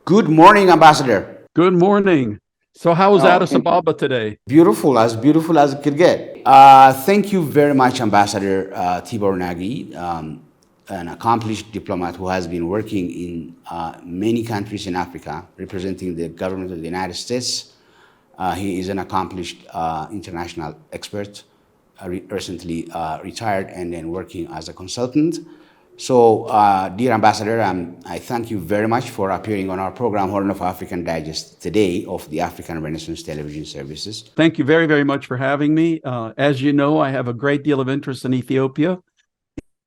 Good morning, Ambassador. Good morning. So how was Addis Ababa today? Beautiful as it could get. Thank you very much, Ambassador Tibor Nagy, an accomplished diplomat who has been working in many countries in Africa, representing the government of the United States. He is an accomplished international expert, recently retired and then working as a consultant. So, dear Ambassador, I thank you very much for appearing on our program, Horn of African Digest, today of the African Renaissance Television Services. Thank you very, very much for having me. As you know, I have a great deal of interest in Ethiopia,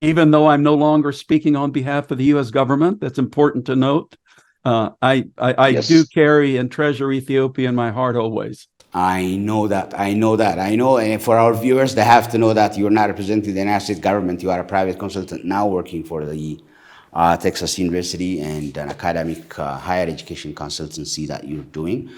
even though I'm no longer speaking on behalf of the U.S. government. That's important to note. I Yes. do carry and treasure Ethiopia in my heart always. I know, and for our viewers, they have to know that you're not representing the United States government. You are a private consultant now working for the Texas University and an academic higher education consultancy that you're doing.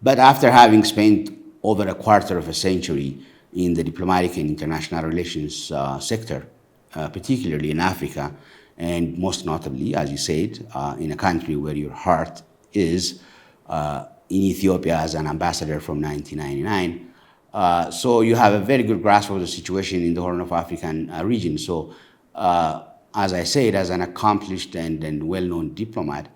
But after having spent over a quarter of a century in the diplomatic and international relations sector, particularly in Africa, and most notably, as you said, in a country where your heart is, in Ethiopia as an ambassador from 1999. So you have a very good grasp of the situation in the Horn of African region. So as I said, as an accomplished and well-known diplomat,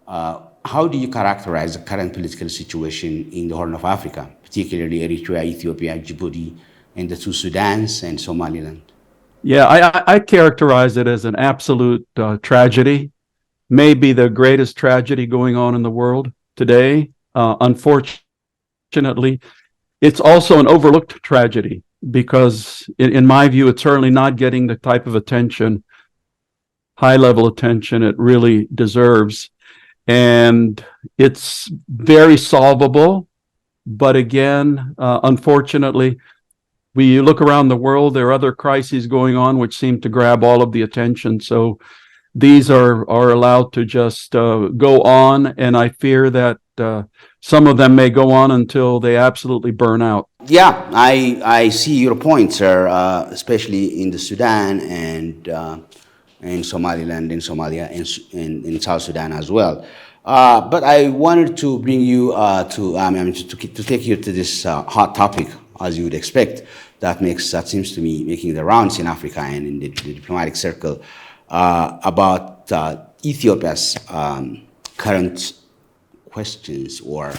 how do you characterize the current political situation in the Horn of Africa, particularly Eritrea, Ethiopia, Djibouti, and the two Sudans and Somaliland? Yeah, I characterize it as an absolute tragedy, maybe the greatest tragedy going on in the world today. Unfortunately, it's also an overlooked tragedy because, in my view, it's certainly not getting the type of attention, high-level attention it really deserves. And it's very solvable. But again, unfortunately, when you look around the world, there are other crises going on which seem to grab all of the attention. So these are allowed to just go on, and I fear that some of them may go on until they absolutely burn out. Yeah, I see your point, sir, especially in the Sudan and in Somaliland, in Somalia, and in South Sudan as well. But I wanted to bring you to take you to this hot topic, as you would expect, that seems to me making the rounds in Africa and in the diplomatic circle, about Ethiopia's current questions or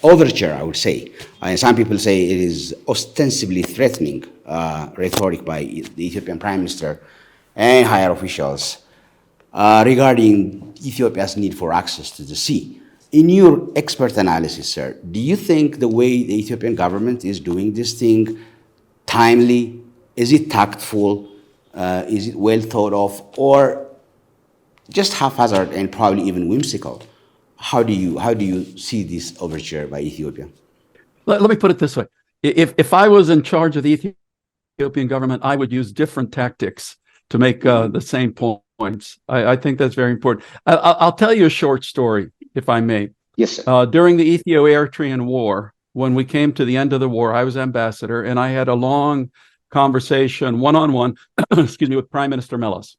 overture, I would say. And some people say it is ostensibly threatening rhetoric by the Ethiopian Prime Minister and higher officials regarding Ethiopia's need for access to the sea. In your expert analysis, sir, do you think the way the Ethiopian government is doing this thing timely? Is it tactful? Is it well thought of? Or just haphazard and probably even whimsical? How do you see this overture by Ethiopia? Let me put it this way. If I was in charge of the Ethiopian government, I would use different tactics to make the same points. I think that's very important. I'll tell you a short story, if I may. Yes, sir. During the Ethio-Eritrean War, when we came to the end of the war, I was ambassador, and I had a long conversation, one-on-one, excuse me, with Prime Minister Meles.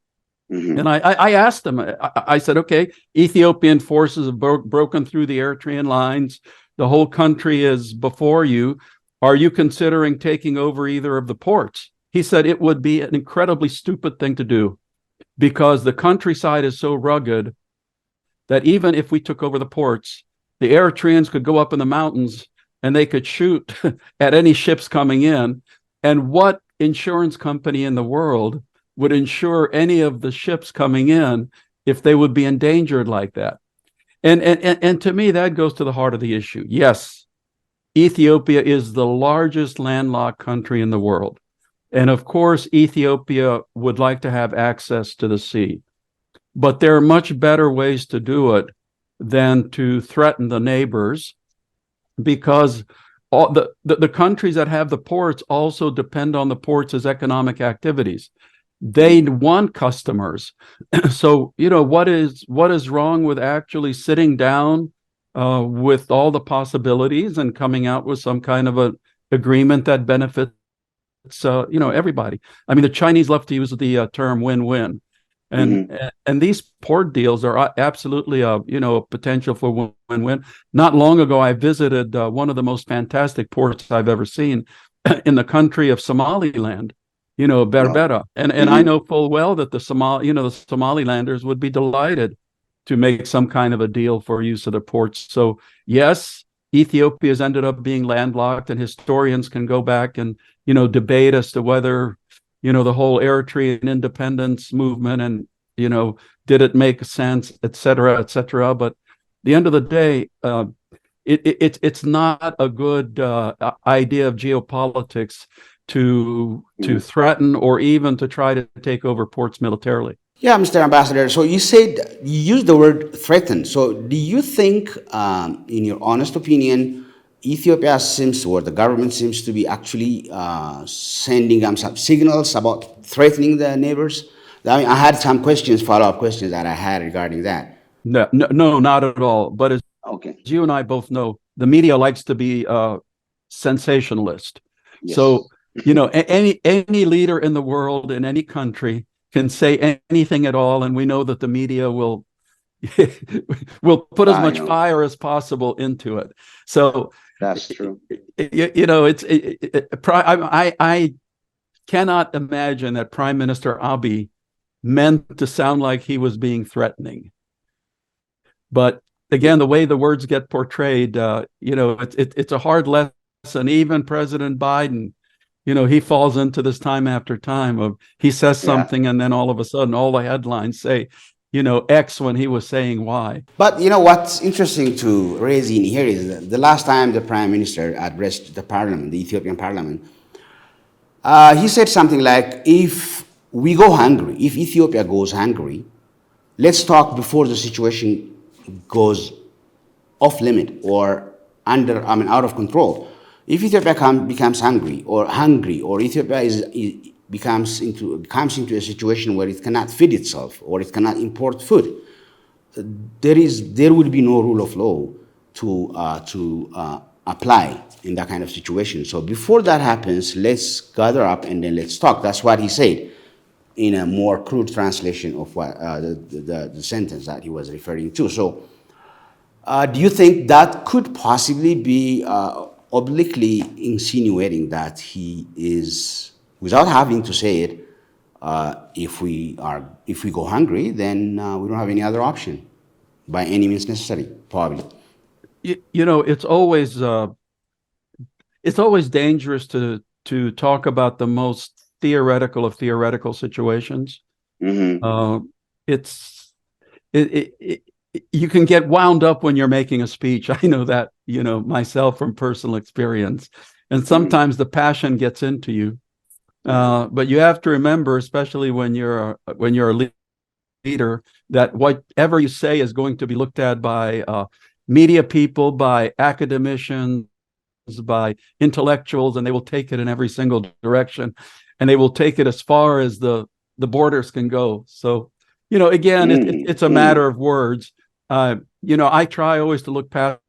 Mm-hmm. And I asked them, I said, okay, Ethiopian forces have broken through the Eritrean lines. The whole country is before you. Are you considering taking over either of the ports? He said it would be an incredibly stupid thing to do because the countryside is so rugged that even if we took over the ports, the Eritreans could go up in the mountains and they could shoot at any ships coming in. And what insurance company in the world would insure any of the ships coming in if they would be endangered like that? And to me, that goes to the heart of the issue. Yes, Ethiopia is the largest landlocked country in the world. And of course, Ethiopia would like to have access to the sea. But there are much better ways to do it than to threaten the neighbors, because all the countries that have the ports also depend on the ports as economic activities. They want customers. So, what is wrong with actually sitting down with all the possibilities and coming out with some kind of an agreement that benefits everybody? I mean, the Chinese love to use the term win-win. And these port deals are absolutely a potential for win-win. Not long ago, I visited one of the most fantastic ports I've ever seen in the country of Somaliland, Berbera, and I know full well that the Somalilanders would be delighted to make some kind of a deal for use of the ports. So yes, Ethiopia has ended up being landlocked, and historians can go back and debate as to whether the whole Eritrean independence movement and did it make sense, et cetera, et cetera. But at the end of the day, it's not a good idea of geopolitics to threaten or even to try to take over ports militarily. Yeah, Mr. Ambassador. So you used the word threaten. So do you think, in your honest opinion, Ethiopia the government seems to be actually sending some signals about threatening the neighbors? I mean, I had some follow-up questions that I had regarding that. No, not at all. But as you and I both know, the media likes to be sensationalist. Yes. So, any leader in the world, in any country, can say anything at all, and we know that the media will put as much fire as possible into it. So that's true. I cannot imagine that Prime Minister Abiy meant to sound like he was being threatening. But again, the way the words get portrayed, it's a hard lesson. Even President Biden, he falls into this time after time of he says something and then all of a sudden all the headlines say, X when he was saying Y. But what's interesting to raise in here is that the last time the Prime Minister addressed the parliament, the Ethiopian parliament, he said something like, if Ethiopia goes hungry, let's talk before the situation goes off limit or out of control. If Ethiopia becomes hungry, or Ethiopia comes into a situation where it cannot feed itself or it cannot import food, there would be no rule of law to apply in that kind of situation. So before that happens, let's gather up and then let's talk. That's what he said in a more crude translation of what the sentence that he was referring to. So do you think that could possibly be obliquely insinuating that he is, without having to say it, if we go hungry, then we don't have any other option by any means necessary, probably. It's always dangerous to talk about the most theoretical of theoretical situations. You can get wound up when you're making a speech. I know that, myself from personal experience. And sometimes the passion gets into you. But you have to remember, especially when you're a leader, that whatever you say is going to be looked at by media people, by academicians, by intellectuals, and they will take it in every single direction. And they will take it as far as the borders can go. So, again, it's a matter of words. I try always to look past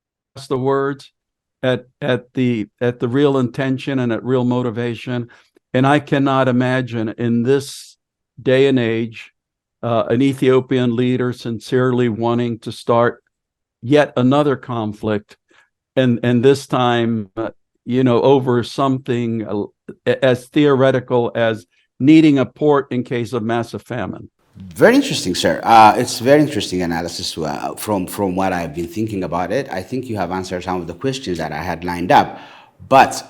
the words at the real intention and at real motivation. And I cannot imagine in this day and age an Ethiopian leader sincerely wanting to start yet another conflict, and this time, over something as theoretical as needing a port in case of massive famine. Very interesting, sir. It's very interesting analysis from what I've been thinking about it. I think you have answered some of the questions that I had lined up. But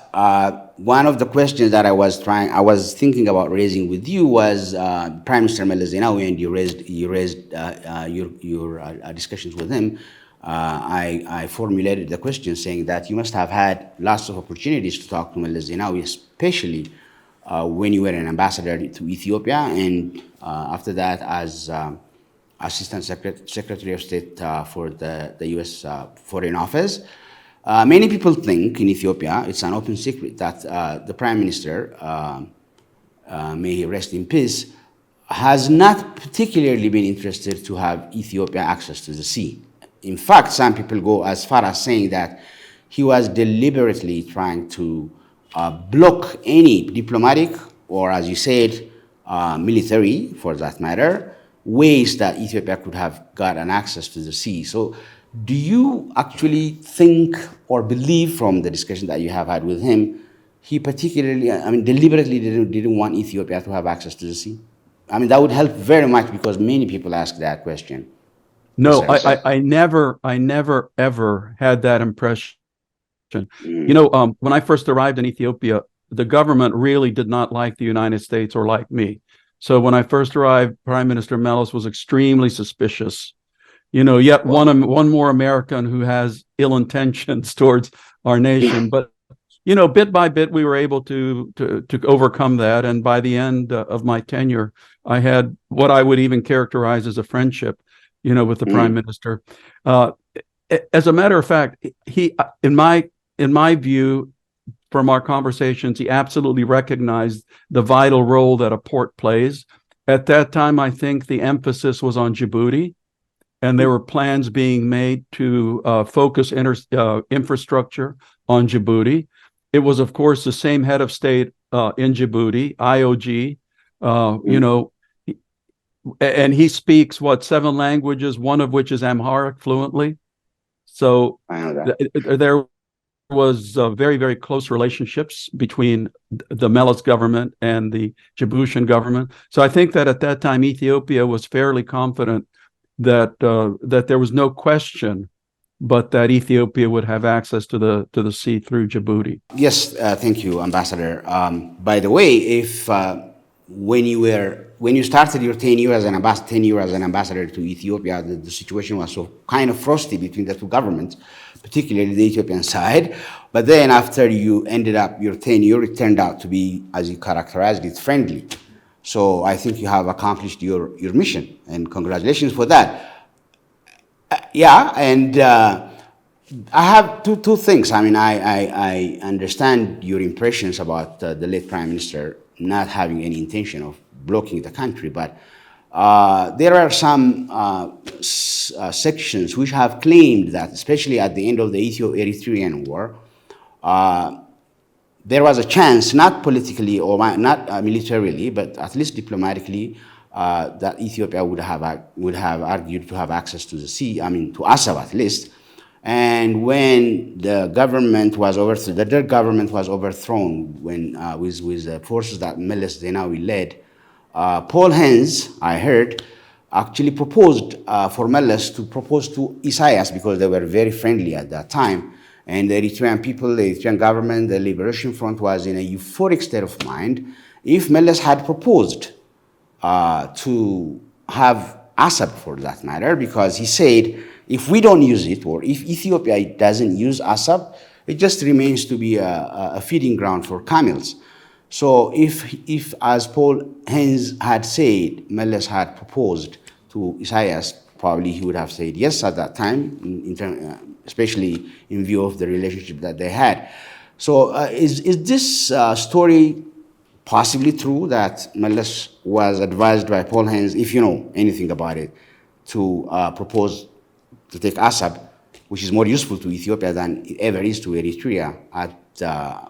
one of the questions that I was thinking about raising with you was Prime Minister Meles Zenawi, and you raised your discussions with him. I formulated the question saying that you must have had lots of opportunities to talk to Meles Zenawi, especially when you were an ambassador to Ethiopia, and after that as Assistant Secretary of State for the U.S. Foreign Office. Many people think in Ethiopia, it's an open secret, that the Prime Minister, may he rest in peace, has not particularly been interested to have Ethiopia access to the sea. In fact, some people go as far as saying that he was deliberately trying to block any diplomatic or, as you said, military, for that matter, ways that Ethiopia could have gotten access to the sea. So do you actually think or believe from the discussion that you have had with him, he particularly, deliberately didn't want Ethiopia to have access to the sea? That would help very much because many people ask that question. No, I never ever had that impression. When I first arrived in Ethiopia, the government really did not like the United States or like me. So when I first arrived, Prime Minister Meles was extremely suspicious. Yet one more American who has ill intentions towards our nation. But bit by bit, we were able to overcome that. And by the end of my tenure, I had what I would even characterize as a friendship, with the Prime Minister. As a matter of fact, he, in my view, from our conversations, he absolutely recognized the vital role that a port plays. At that time, I think the emphasis was on Djibouti, and there were plans being made to focus infrastructure on Djibouti. It was, of course, the same head of state in Djibouti, IOG, and he speaks, 7 languages, one of which is Amharic fluently. So there was very, very close relationships between the Meles government and the Djiboutian government. So I think that at that time, Ethiopia was fairly confident that there was no question but that Ethiopia would have access to the sea through Djibouti. Yes, thank you, Ambassador. By the way, if when you started your tenure as an ambassador to Ethiopia, the situation was so kind of frosty between the two governments, particularly the Ethiopian side. But then after you ended up your tenure, it turned out to be, as you characterized it, friendly. So I think you have accomplished your mission, and congratulations for that. I have two things. I understand your impressions about the late Prime Minister not having any intention of blocking the country, but there are some sections which have claimed that, especially at the end of the Eritrean war, there was a chance, not politically or not militarily, but at least diplomatically, that Ethiopia would have argued to have access to the sea, to Assab at least. And when the government was overthrown, the Derg government was overthrown with the forces that Meles Zenawi led, Paul Hens, I heard, actually proposed for Meles to propose to Isayas, because they were very friendly at that time. And the Eritrean people, the Eritrean government, the Liberation Front was in a euphoric state of mind. If Meles had proposed to have Assab for that matter, because he said, if we don't use it, or if Ethiopia doesn't use Assab, it just remains to be a feeding ground for camels. So if as Paul Hens had said, Meles had proposed to Isayas, probably he would have said yes at that time, especially in view of the relationship that they had. So is this story possibly true, that Meles was advised by Paul Hens, if you know anything about it, to propose to take Assab, which is more useful to Ethiopia than it ever is to Eritrea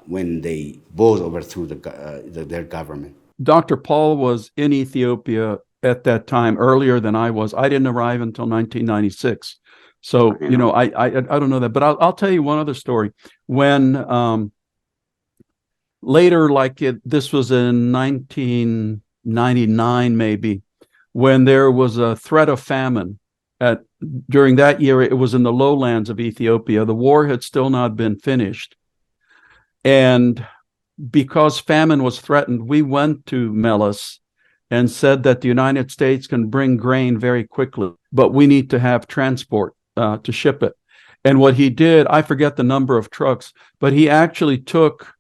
when they both overthrew their government? Dr. Paul was in Ethiopia at that time earlier than I was. I didn't arrive until 1996. So, I don't know that, but I'll tell you one other story. When later, this was in 1999, maybe, when there was a threat of famine. During that year, it was in the lowlands of Ethiopia. The war had still not been finished. And because famine was threatened, we went to Meles and said that the United States can bring grain very quickly, but we need to have transport to ship it. And what he did, I forget the number of trucks, but he actually took,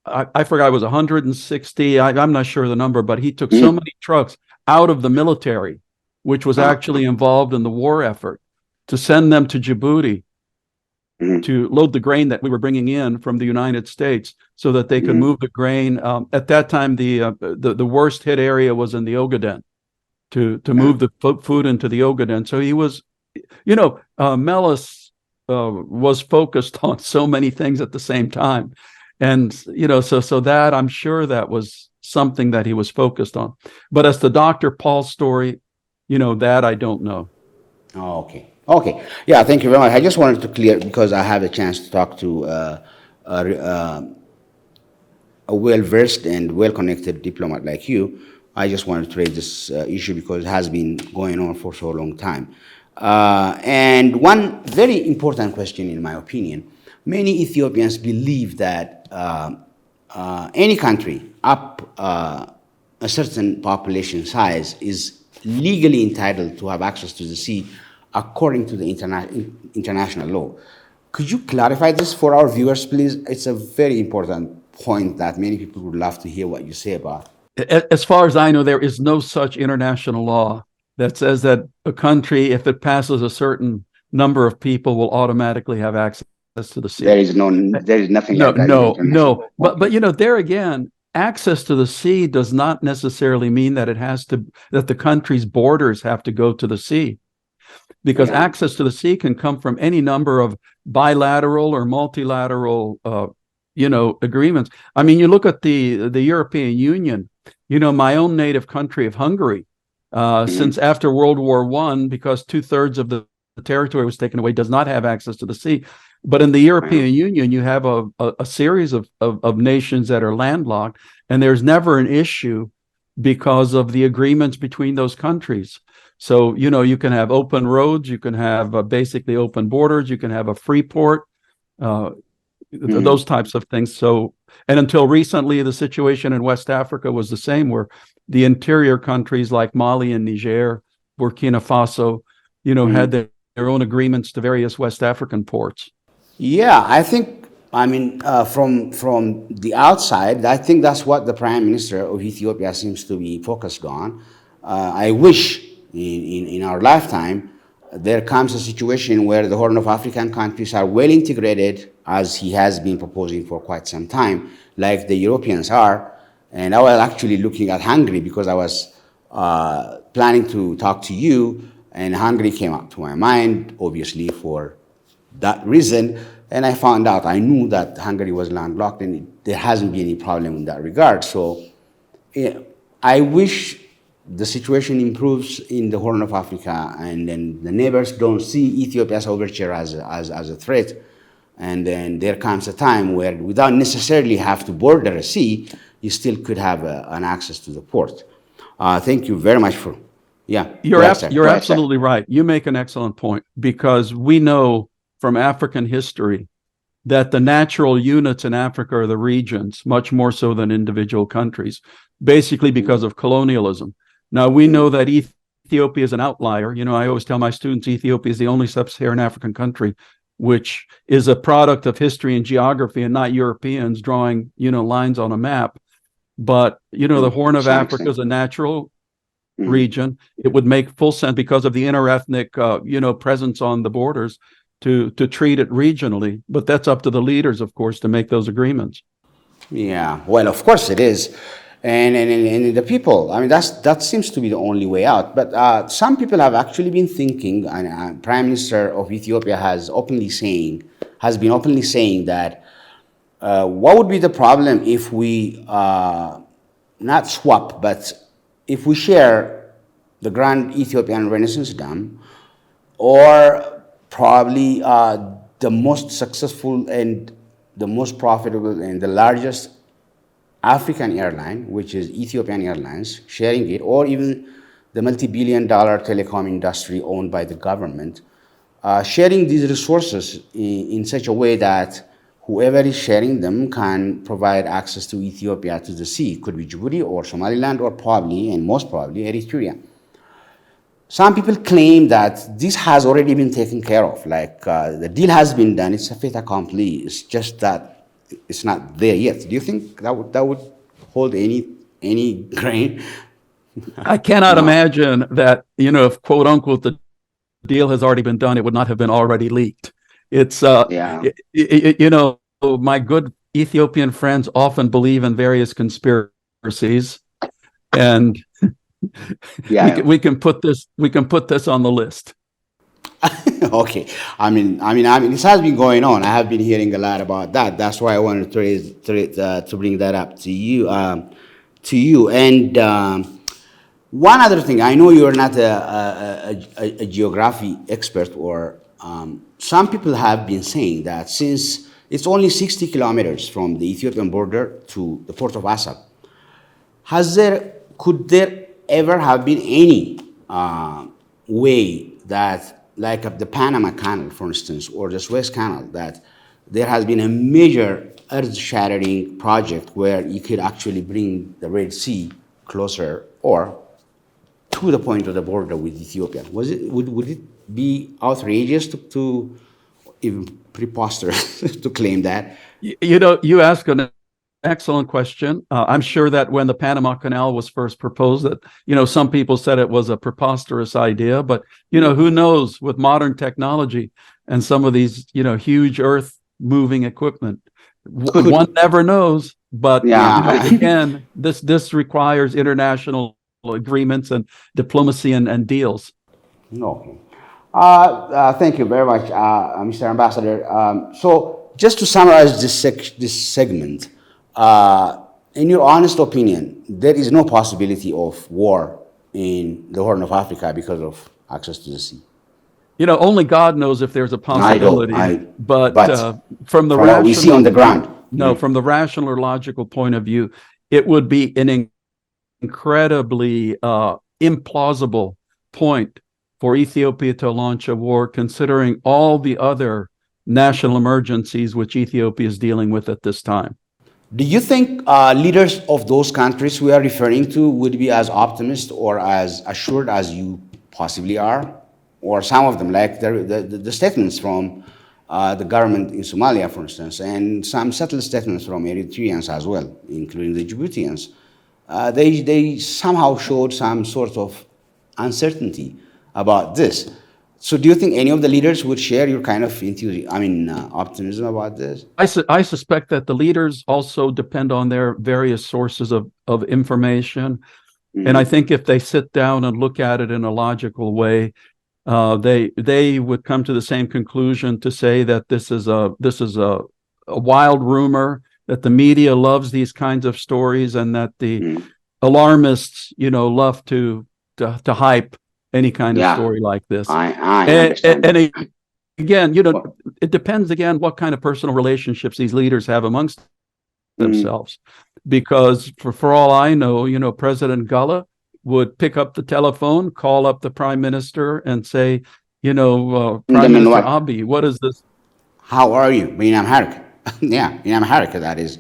I forgot, it was 160, I'm not sure the number, but he took so many trucks out of the military, which was actually involved in the war effort, to send them to Djibouti to load the grain that we were bringing in from the United States so that they could move the grain. At that time, the worst hit area was in the Ogaden, to move the food into the Ogaden. So he was, Meles was focused on so many things at the same time. And, so that, I'm sure that was something that he was focused on. But as to Dr. Paul's story, That I don't know. Oh, okay. Okay. Yeah, thank you very much. I just wanted to clear, because I have a chance to talk to a well-versed and well-connected diplomat like you. I just wanted to raise this issue because it has been going on for so long time. And one very important question, in my opinion, many Ethiopians believe that any country up a certain population size is legally entitled to have access to the sea according to the international law. Could you clarify this for our viewers, please? It's a very important point that many people would love to hear what you say about. As far as I know, there is no such international law that says that a country, if it passes a certain number of people, will automatically have access to the sea. There is nothing like that. No. But there again, access to the sea does not necessarily mean that that the country's borders have to go to the sea, because access to the sea can come from any number of bilateral or multilateral agreements. I mean, you look at the European Union, my own native country of Hungary, since after World War I, because 2/3 of the territory was taken away, does not have access to the sea. But in the European Union, you have a series of nations that are landlocked, and there's never an issue because of the agreements between those countries. So, you can have open roads, you can have basically open borders, you can have a free port, those types of things. So, and until recently, the situation in West Africa was the same, where the interior countries like Mali and Niger, Burkina Faso, had their own agreements to various West African ports. Yeah, I think, from the outside, I think that's what the Prime Minister of Ethiopia seems to be focused on. I wish in our lifetime there comes a situation where the Horn of African countries are well integrated, as he has been proposing for quite some time, like the Europeans are. And I was actually looking at Hungary because I was planning to talk to you, and Hungary came up to my mind, obviously, for that reason. And I found out, I knew that Hungary was landlocked, and there hasn't been any problem in that regard. So I wish the situation improves in the Horn of Africa, and then the neighbors don't see Ethiopia's overture as a threat. And then there comes a time where, without necessarily have to border a sea, you still could have an access to the port. Thank you very much for, You're absolutely right. You make an excellent point, because we know from African history that the natural units in Africa are the regions, much more so than individual countries, basically because of colonialism. Now, we know that Ethiopia is an outlier. I always tell my students Ethiopia is the only sub-Saharan African country which is a product of history and geography, and not Europeans drawing, lines on a map. But, the Horn of Africa is a natural region. It would make full sense, because of the interethnic, presence on the borders, to treat it regionally. But that's up to the leaders, of course, to make those agreements. Yeah, well, of course it is. And the people, that seems to be the only way out. But some people have actually been thinking, and Prime Minister of Ethiopia has been openly saying that what would be the problem if we not swap, but if we share the Grand Ethiopian Renaissance Dam, or probably the most successful and the most profitable and the largest African airline, which is Ethiopian Airlines, sharing it, or even the multi-billion-dollar telecom industry owned by the government, sharing these resources in such a way that whoever is sharing them can provide access to Ethiopia to the sea. It could be Djibouti or Somaliland, or probably, and most probably, Eritrea. Some people claim that this has already been taken care of, like the deal has been done, it's a fait accompli, it's just that it's not there yet. Do you think that would hold any grain? I cannot imagine that, if quote unquote the deal has already been done, it would not have been already leaked. It's my good Ethiopian friends often believe in various conspiracies, and we can put this on the list. Okay, this has been going on. I have been hearing a lot about that. That's why I wanted to bring that up to you. And One other thing, I know you're not a geography expert, or some people have been saying that since it's only 60 kilometers from the Ethiopian border to the port of Assab, could there ever have been any way that, like the Panama Canal, for instance, or the Suez Canal, that there has been a major earth-shattering project where you could actually bring the Red Sea closer or to the point of the border with Ethiopia? Would it be outrageous to even preposterous to claim that? You ask an excellent question. I'm sure that when the Panama Canal was first proposed, that some people said it was a preposterous idea, but who knows, with modern technology and some of these huge earth moving equipment, one never knows. But again, this requires international agreements and diplomacy and deals. Okay. Thank you very much, Mr. Ambassador. So just to summarize this segment, in your honest opinion, there is no possibility of war in the Horn of Africa because of access to the sea. Only God knows if there's a possibility. But from the what we see on the ground. From the rational or logical point of view, it would be an incredibly implausible point for Ethiopia to launch a war, considering all the other national emergencies which Ethiopia is dealing with at this time. Do you think leaders of those countries we are referring to would be as optimistic or as assured as you possibly are? Or some of them, like the statements from the government in Somalia, for instance, and some subtle statements from Eritreans as well, including the Djiboutians, they somehow showed some sort of uncertainty about this. So do you think any of the leaders would share your kind of optimism about this? I suspect that the leaders also depend on their various sources of information. Mm-hmm. And I think if they sit down and look at it in a logical way, they would come to the same conclusion to say that this is a wild rumor, that the media loves these kinds of stories, and that the alarmists, love to hype any kind of story like this. I understand. And again, it depends again what kind of personal relationships these leaders have amongst themselves. Because for all I know, President Gullah would pick up the telephone, call up the prime minister, and say, Prime Minister Abiy, what is this? How are you? In America. In America, that is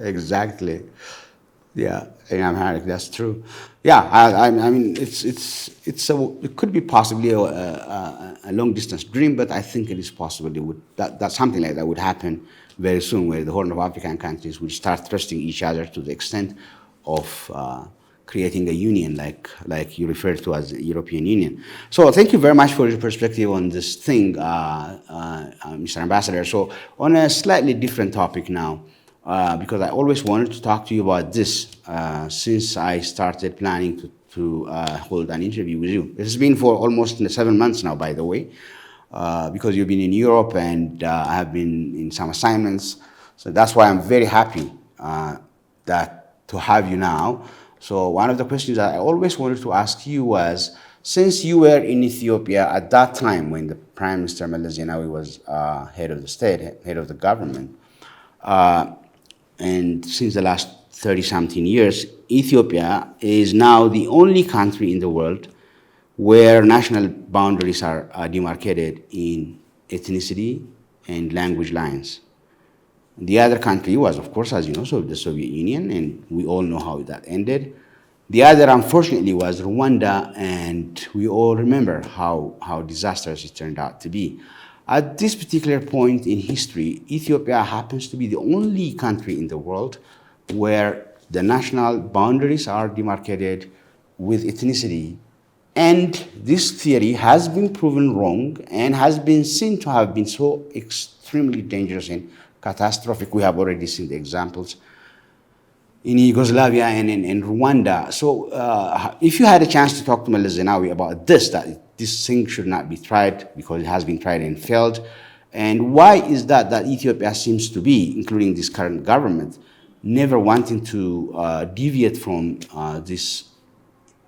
exactly. In America, that's true. I mean, it could be possibly a long distance dream, but I think it is possible that something like that would happen very soon, where the Horn of African countries would start trusting each other to the extent of creating a union, like you referred to as the European Union. So thank you very much for your perspective on this thing, Mr. Ambassador. So on a slightly different topic now, because I always wanted to talk to you about this since I started planning to hold an interview with you. It has been for almost 7 months now, by the way, because you've been in Europe and I have been in some assignments. So that's why I'm very happy to have you now. So one of the questions that I always wanted to ask you was, since you were in Ethiopia at that time when the Prime Minister Meles Zenawi was head of the state, head of the government, and since the last 30-something years, Ethiopia is now the only country in the world where national boundaries are demarcated in ethnicity and language lines. The other country was, of course, as you know, the Soviet Union, and we all know how that ended. The other, unfortunately, was Rwanda, and we all remember how disastrous it turned out to be. At this particular point in history, Ethiopia happens to be the only country in the world where the national boundaries are demarcated with ethnicity. And this theory has been proven wrong and has been seen to have been so extremely dangerous and catastrophic. We have already seen the examples in Yugoslavia and in Rwanda. So if you had a chance to talk to Meles Zenawi about this, that this thing should not be tried because it has been tried and failed, and why is that Ethiopia seems to be, including this current government, never wanting to deviate from this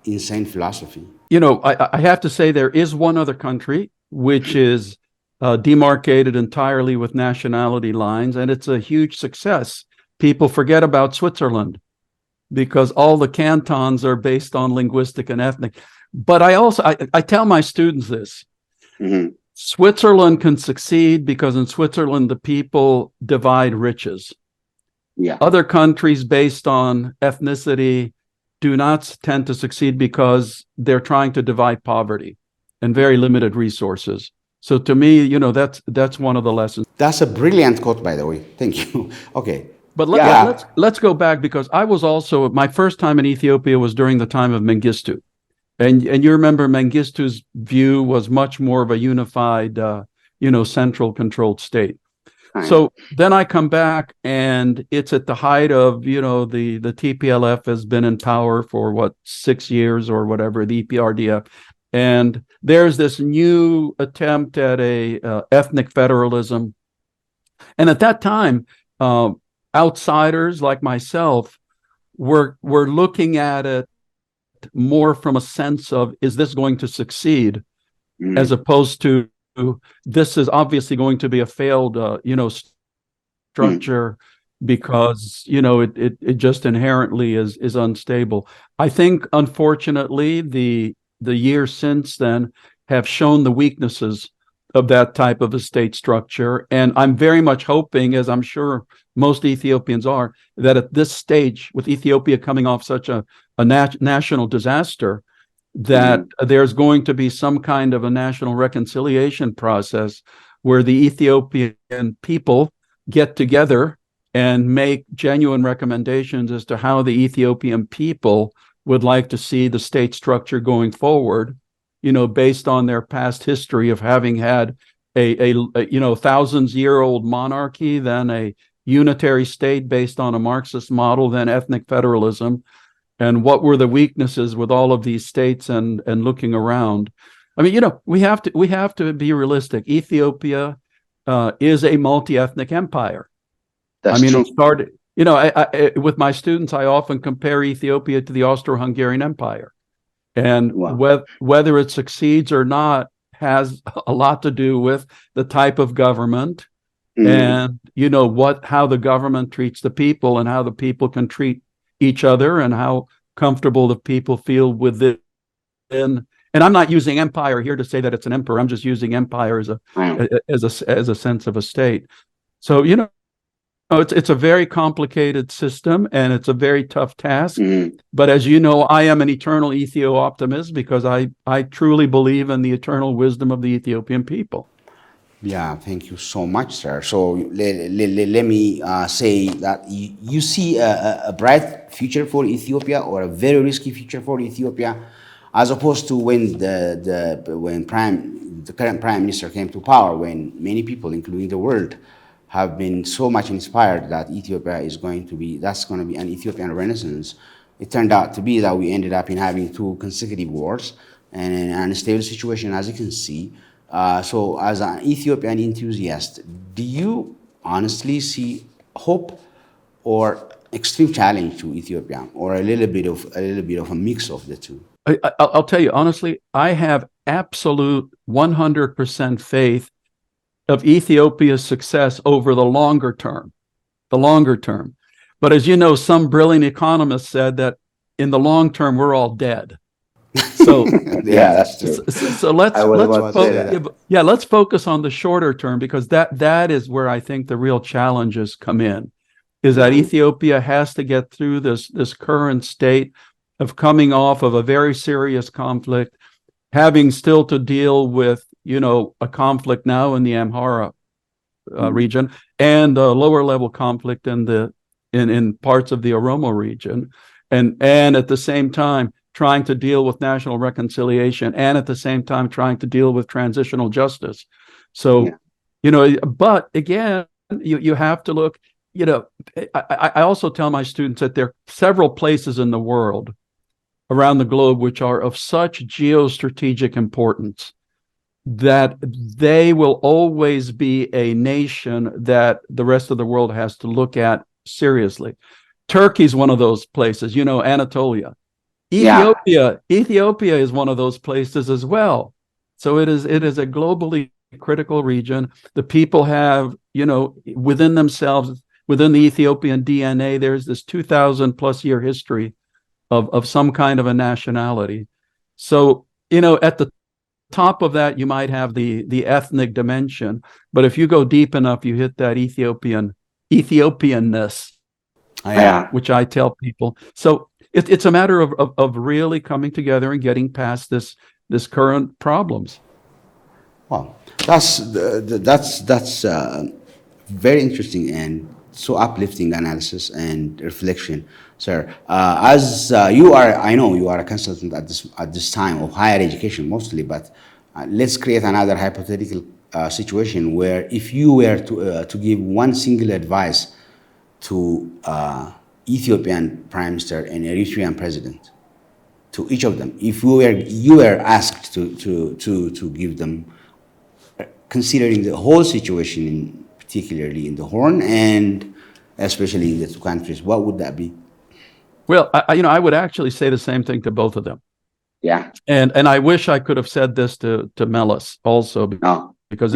insane philosophy. You know, I have to say there is one other country which is demarcated entirely with nationality lines, and it's a huge success. People forget about Switzerland because all the cantons are based on linguistic and ethnic. But I tell my students this. Mm-hmm. Switzerland can succeed because in Switzerland, the people divide riches. Yeah. Other countries based on ethnicity do not tend to succeed because they're trying to divide poverty and very limited resources. So to me, you know, that's one of the lessons. That's a brilliant quote, by the way. Thank you. Okay. But Yeah. let's go back, because I was also, my first time in Ethiopia was during the time of Mengistu. And you remember Mengistu's view was much more of a unified, central controlled state. So then I come back, and it's at the height of, the TPLF has been in power for 6 years or whatever, the EPRDF. And there's this new attempt at a ethnic federalism. And at that time, outsiders like myself were looking at it more from a sense of, is this going to succeed, as opposed to, this is obviously going to be a failed, structure, because, it just inherently is unstable. I think, unfortunately, the years since then have shown the weaknesses of that type of a state structure. And I'm very much hoping, as I'm sure most Ethiopians are, that at this stage, with Ethiopia coming off such a national disaster, that there's going to be some kind of a national reconciliation process where the Ethiopian people get together and make genuine recommendations as to how the Ethiopian people would like to see the state structure going forward, based on their past history of having had a thousands-year-old monarchy, then a unitary state based on a Marxist model, then ethnic federalism, and what were the weaknesses with all of these states, and looking around. I mean, we have to be realistic. Ethiopia is a multi-ethnic empire. That's true. It started, I with my students, I often compare Ethiopia to the Austro-Hungarian Empire. And whether it succeeds or not has a lot to do with the type of government, and how the government treats the people, and how the people can treat each other, and how comfortable the people feel within. And I'm not using empire here to say that it's an emperor. I'm just using empire as a sense of a state. So it's a very complicated system, and it's a very tough task. But as you know, I am an eternal Ethio-optimist, because I truly believe in the eternal wisdom of the Ethiopian people. Yeah, thank you so much, sir. So let me say that you see a bright future for Ethiopia, or a very risky future for Ethiopia, as opposed to when the current prime minister came to power, when many people, including the world, have been so much inspired that Ethiopia that's going to be an Ethiopian renaissance. It turned out to be that we ended up in having 2 consecutive wars and an unstable situation, as you can see. So as an Ethiopian enthusiast, do you honestly see hope or extreme challenge to Ethiopia, or a little bit of a mix of the two? I'll tell you honestly, I have absolute 100% faith of Ethiopia's success over the longer term. But as you know, some brilliant economists said that in the long term, we're all dead. So yeah, that's true. So let's focus on the shorter term, because that is where I think the real challenges come in, is that Ethiopia has to get through this current state of coming off of a very serious conflict, having still to deal with a conflict now in the Amhara region, and a lower level conflict in parts of the Oromo region, and at the same time trying to deal with national reconciliation, and at the same time trying to deal with transitional justice. So, but again, you have to look, I also tell my students that there are several places in the world around the globe which are of such geostrategic importance that they will always be a nation that the rest of the world has to look at seriously. Turkey's one of those places, Anatolia. Yeah. Ethiopia is one of those places as well. So it is a globally critical region. The people have, within themselves, within the Ethiopian DNA, there's this 2,000 plus year history of some kind of a nationality. So, at the top of that, you might have the ethnic dimension, but if you go deep enough, you hit that Ethiopianness, which I tell people. So it's a matter of really coming together and getting past this current problems. Well, that's very interesting and so uplifting analysis and reflection, sir. As you are, I know you are a consultant at this time of higher education mostly, but let's create another hypothetical situation where if you were to give one single advice to Ethiopian Prime Minister and Eritrean President, to each of them, if you were asked to give them, considering the whole situation, particularly in the Horn and especially in the two countries, what would that be? Well, I would actually say the same thing to both of them. Yeah. And I wish I could have said this to Melis also, because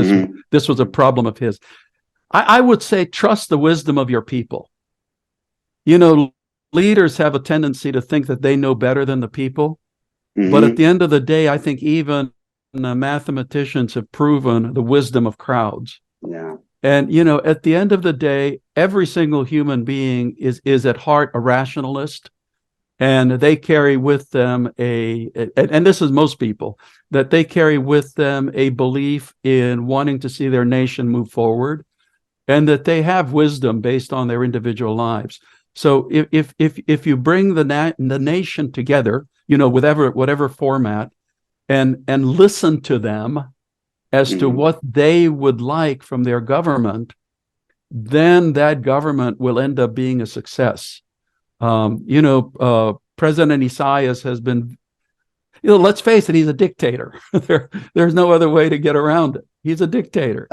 this was a problem of his. I would say trust the wisdom of your people. Leaders have a tendency to think that they know better than the people. But at the end of the day, I think even mathematicians have proven the wisdom of crowds. Yeah. And, at the end of the day, every single human being is at heart a rationalist. And they carry with them and this is most people, that they carry with them a belief in wanting to see their nation move forward, and that they have wisdom based on their individual lives. So if you bring the nation together, whatever format, and listen to them as to what they would like from their government, then that government will end up being a success. President Isayas has been, let's face it, he's a dictator. There's no other way to get around it. He's a dictator.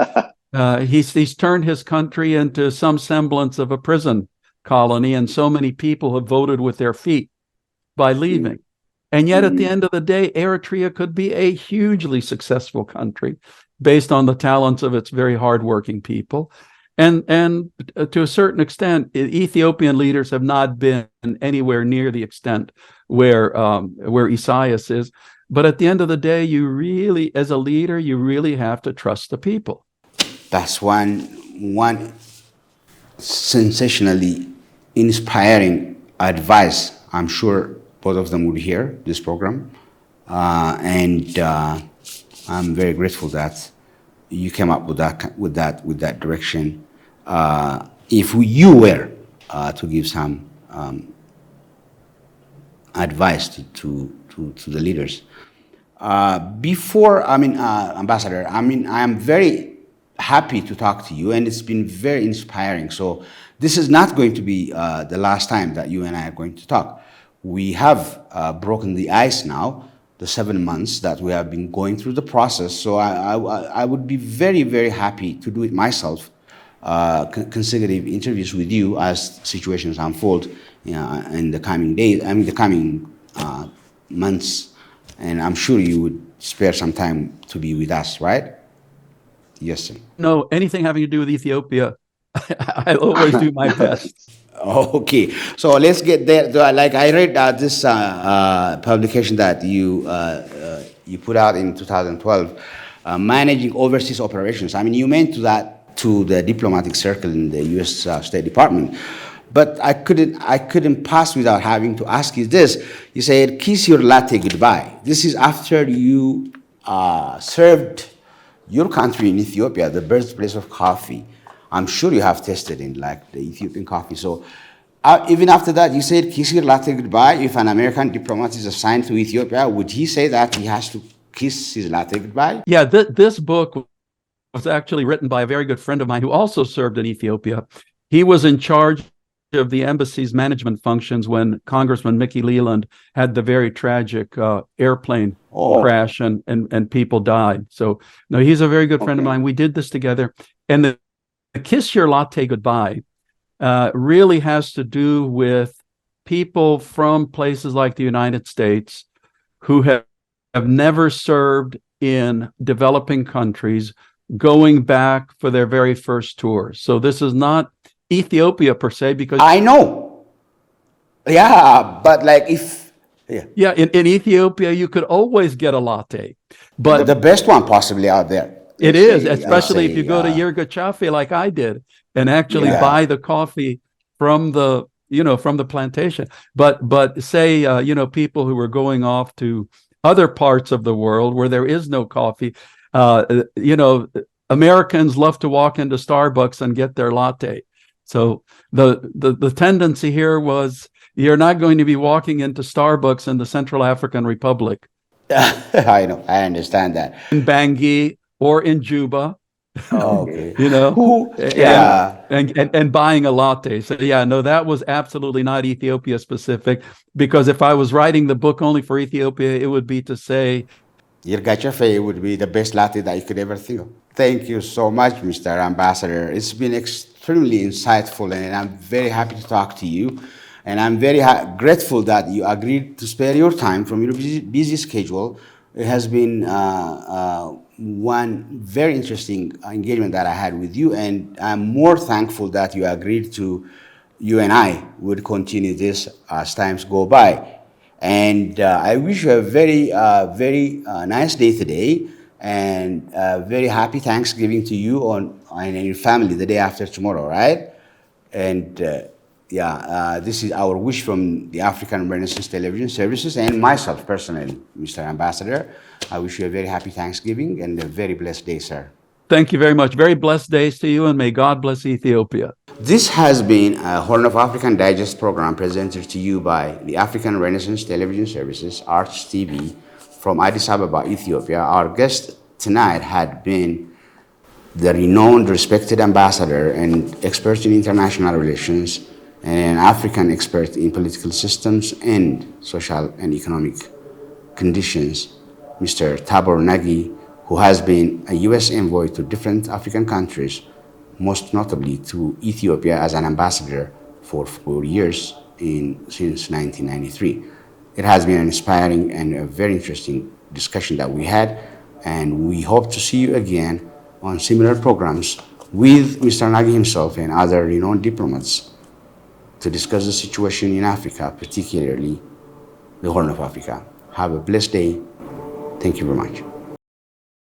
He's turned his country into some semblance of a prison colony, and so many people have voted with their feet by leaving. And yet, at the end of the day, Eritrea could be a hugely successful country based on the talents of its very hardworking people. And to a certain extent, Ethiopian leaders have not been anywhere near the extent where Isaias is. But at the end of the day, you really, as a leader, you really have to trust the people. That's one sensationally inspiring advice. I'm sure both of them would hear this program, and I'm very grateful that you came up with that direction. If you were to give some advice to the leaders, Ambassador, I am very happy to talk to you, and it's been very inspiring. So this is not going to be the last time that you and I are going to talk. We have broken the ice now, the 7 months that we have been going through the process. So I would be very, very happy to do it myself, consecutive interviews with you as situations unfold in the coming days, the coming months. And I'm sure you would spare some time to be with us, right? Yes, sir. No, anything having to do with Ethiopia, I always do my best. Okay, so let's get there. Like I read this publication that you put out in 2012, managing overseas operations. You meant that to the diplomatic circle in the U.S. State Department, but I couldn't pass without having to ask you this. You said, "Kiss your latte goodbye." This is after you served your country in Ethiopia, the birthplace of coffee. I'm sure you have tasted in like the Ethiopian coffee. So even after that, you said, "Kiss your latte goodbye." If an American diplomat is assigned to Ethiopia, would he say that he has to kiss his latte goodbye? Yeah, this book was actually written by a very good friend of mine who also served in Ethiopia. He was in charge of the embassy's management functions when Congressman Mickey Leland had the very tragic airplane crash and people died. So no, he's a very good friend of mine. We did this together. And the kiss your latte goodbye really has to do with people from places like the United States who have never served in developing countries going back for their very first tour. So this is not Ethiopia per se, because I know. Yeah, but like if in Ethiopia you could always get a latte, but the best one possibly out there. it Let's is, say- especially let's if you say, go to Yirgacheffe like I did and actually Yeah. buy the coffee from the plantation. But say people who were going off to other parts of the world where there is no coffee, Americans love to walk into Starbucks and get their latte. So the tendency here was, you're not going to be walking into Starbucks in the Central African Republic, I know, I understand that. in Bangui or in Juba, Okay. Who, Yeah. and buying a latte. So no, that was absolutely not Ethiopia specific, because if I was writing the book only for Ethiopia, it would be to say, Yirgacheffe would be the best latte that you could ever think of. Thank you so much, Mr. Ambassador. It's been extremely insightful, and I'm very happy to talk to you. And I'm very grateful that you agreed to spare your time from your busy schedule. It has been one very interesting engagement that I had with you, and I'm more thankful that you agreed to, you and I would continue this as times go by. And I wish you a very nice day today, and very happy Thanksgiving to you and your family the day after tomorrow, right? And this is our wish from the African Renaissance Television Services and myself personally, Mr. Ambassador. I wish you a very happy Thanksgiving and a very blessed day, sir. thank you very much. Very blessed days to you, and may God bless Ethiopia. This has been a Horn of African Digest program presented to you by the African Renaissance Television Services, ARTS TV, from Addis Ababa, Ethiopia. Our guest tonight had been the renowned, respected ambassador and expert in international relations, and an African expert in political systems and social and economic conditions, Mr. Tibor Nagy, who has been a U.S. envoy to different African countries, most notably to Ethiopia as an ambassador for 4 years since 1993. It has been an inspiring and a very interesting discussion that we had, and we hope to see you again on similar programs with Mr. Nagy himself and other renowned diplomats to discuss the situation in Africa, particularly the Horn of Africa. Have a blessed day. Thank you very much.